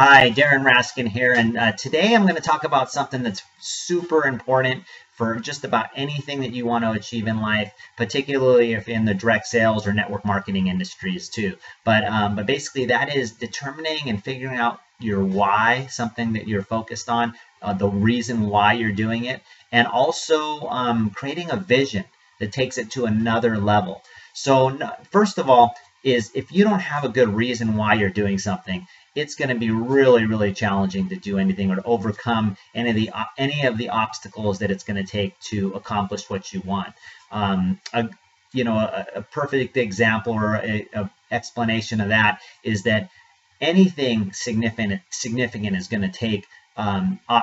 Hi, Darren Raskin here, and today I'm going to talk about something that's super important for just about anything that you want to achieve in life, particularly if in the direct sales or network marketing industries too. But basically, that is determining and figuring out your why, something that you're focused on, the reason why you're doing it, and also creating a vision that takes it to another level. So, first of all, is if you don't have a good reason why you're doing something, it's going to be really, really challenging to do anything or to overcome any of the obstacles that it's going to take to accomplish what you want. Um, a, a perfect example or a explanation of that is that anything significant is going to take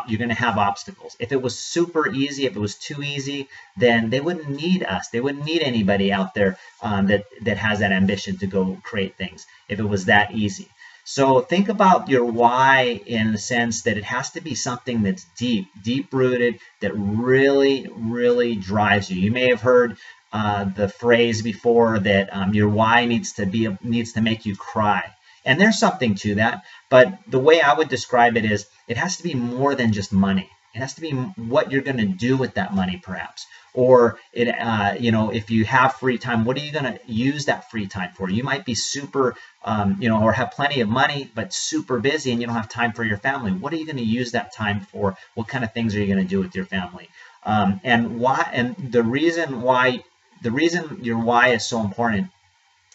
you're going to have obstacles. If it was super easy, if it was too easy, then they wouldn't need us. They wouldn't need anybody out there that has that ambition to go create things if it was that easy. So think about your why in the sense that it has to be something that's deep rooted, that really, really drives you. You may have heard the phrase before that your why needs to make you cry. And there's something to that, but the way I would describe it is it has to be more than just money. It has to be what you're going to do with that money, perhaps. Or if you have free time, what are you going to use that free time for? You might be super, or have plenty of money, but super busy, and you don't have time for your family. What are you going to use that time for? What kind of things are you going to do with your family? And why? And the reason your why is so important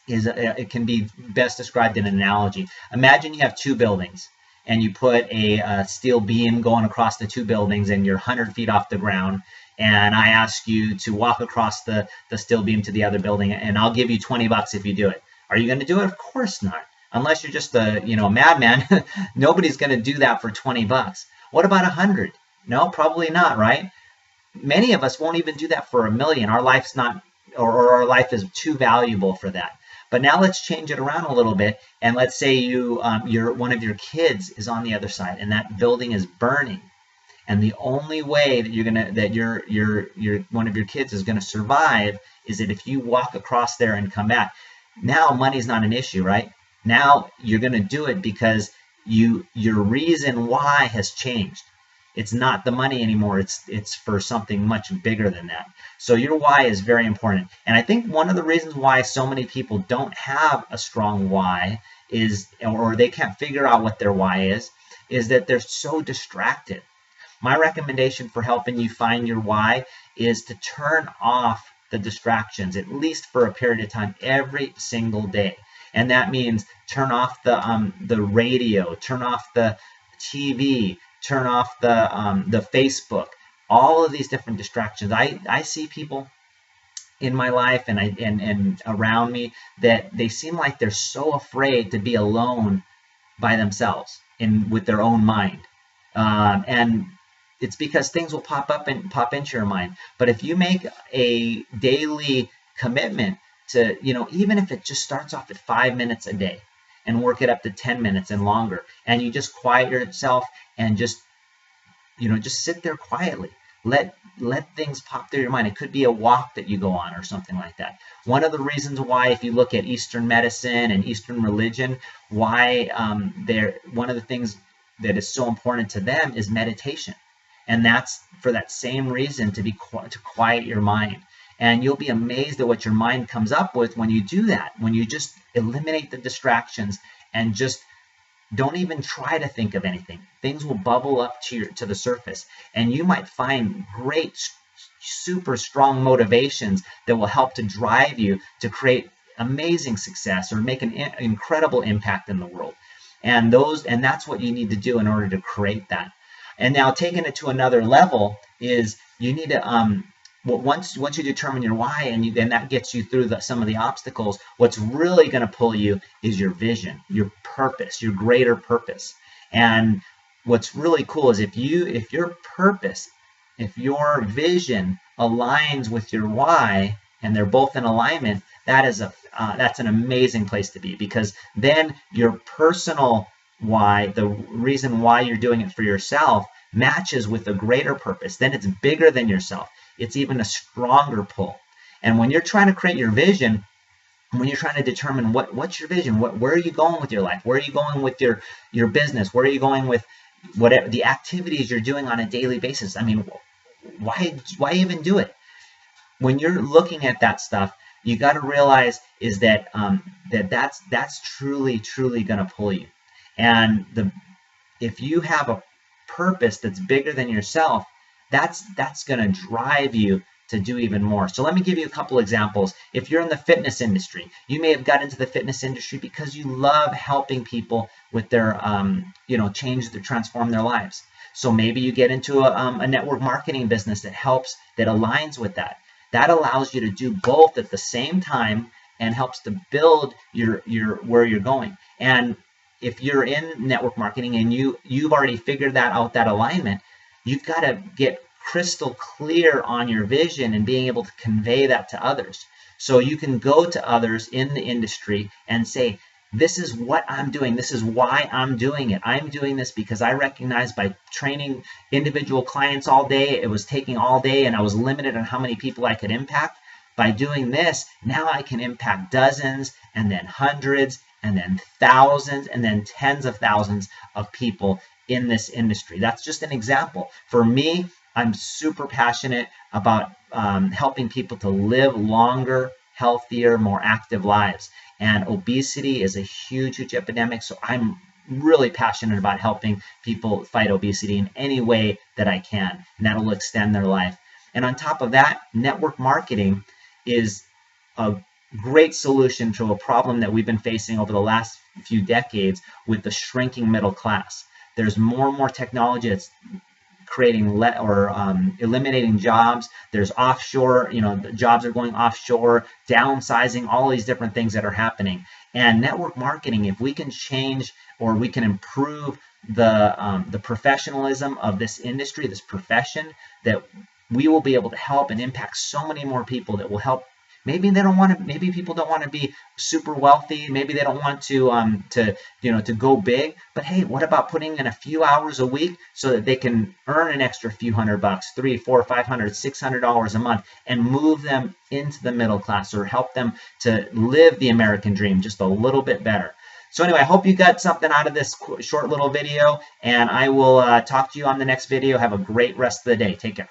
is it can be best described in an analogy. Imagine you have two buildings and you put a steel beam going across the two buildings and you're 100 feet off the ground, and I ask you to walk across the steel beam to the other building, and I'll give you $20 if you do it. Are you going to do it? Of course not. Unless you're just a madman. Nobody's going to do that for $20. What about 100? No, probably not, right? Many of us won't even do that for $1 million. Our life's not, or our life is too valuable for that. But now let's change it around a little bit, and let's say one of your kids is on the other side, and that building is burning, and the only way that your one of your kids is gonna survive is that if you walk across there and come back. Now money's not an issue, right? Now you're gonna do it because your reason why has changed. It's not the money anymore. It's for something much bigger than that. So your why is very important. And I think one of the reasons why so many people don't have a strong why or they can't figure out what their why is that they're so distracted. My recommendation for helping you find your why is to turn off the distractions, at least for a period of time, every single day. And that means turn off the radio, turn off the TV, turn off the Facebook, all of these different distractions. I see people in my life and around me that they seem like they're so afraid to be alone by themselves with their own mind. And it's because things will pop into your mind. But if you make a daily commitment to, even if it just starts off at 5 minutes a day, and work it up to 10 minutes and longer, and you just quiet yourself and just sit there quietly. Let things pop through your mind. It could be a walk that you go on or something like that. One of the reasons why, if you look at Eastern medicine and Eastern religion, why one of the things that is so important to them is meditation, and that's for that same reason, to quiet your mind. And you'll be amazed at what your mind comes up with when you do that, when you just eliminate the distractions and just don't even try to think of anything. Things will bubble up to the surface, and you might find great, super strong motivations that will help to drive you to create amazing success or make an incredible impact in the world. And that's what you need to do in order to create that. And now taking it to another level is you need to once you determine your why, and then that gets you through some of the obstacles, what's really going to pull you is your vision, your purpose, your greater purpose. And what's really cool is if your purpose, if your vision aligns with your why, and they're both in alignment, that's an amazing place to be, because then your personal why, the reason why you're doing it for yourself, matches with a greater purpose. Then it's bigger than yourself. It's even a stronger pull. And when you're trying to create your vision, when you're trying to determine what's your vision, where are you going with your life, where are you going with your business, where are you going with whatever the activities you're doing on a daily basis. I mean, why even do it? When you're looking at that stuff, you got to realize is that that's truly going to pull you. And if you have a purpose that's bigger than yourself, that's going to drive you to do even more. So let me give you a couple examples. If you're in the fitness industry, you may have got into the fitness industry because you love helping people with their, transform their lives. So maybe you get into a network marketing business that aligns with that. That allows you to do both at the same time and helps to build your where you're going. And if you're in network marketing and you've already figured that alignment, you've got to get crystal clear on your vision and being able to convey that to others. So you can go to others in the industry and say, this is what I'm doing. This is why I'm doing it. I'm doing this because I recognize by training individual clients all day, it was taking all day and I was limited on how many people I could impact. By doing this, now I can impact dozens and then hundreds and then thousands and then tens of thousands of people in this industry. That's just an example. For me, I'm super passionate about helping people to live longer, healthier, more active lives. And obesity is a huge epidemic. So I'm really passionate about helping people fight obesity in any way that I can. And that'll extend their life. And on top of that, network marketing is a great solution to a problem that we've been facing over the last few decades with the shrinking middle class. There's more and more technology that's creating eliminating jobs. There's offshore, the jobs are going offshore, downsizing, all these different things that are happening. And network marketing, if we can change or we can improve the professionalism of this industry, this profession, that we will be able to help and impact so many more people that will help. Maybe people don't want to be super wealthy. Maybe they don't want to go big. But hey, what about putting in a few hours a week so that they can earn an extra few $100, $300, $400, $500, $600 a month, and move them into the middle class or help them to live the American dream just a little bit better. So anyway, I hope you got something out of this short little video, and I will talk to you on the next video. Have a great rest of the day. Take care.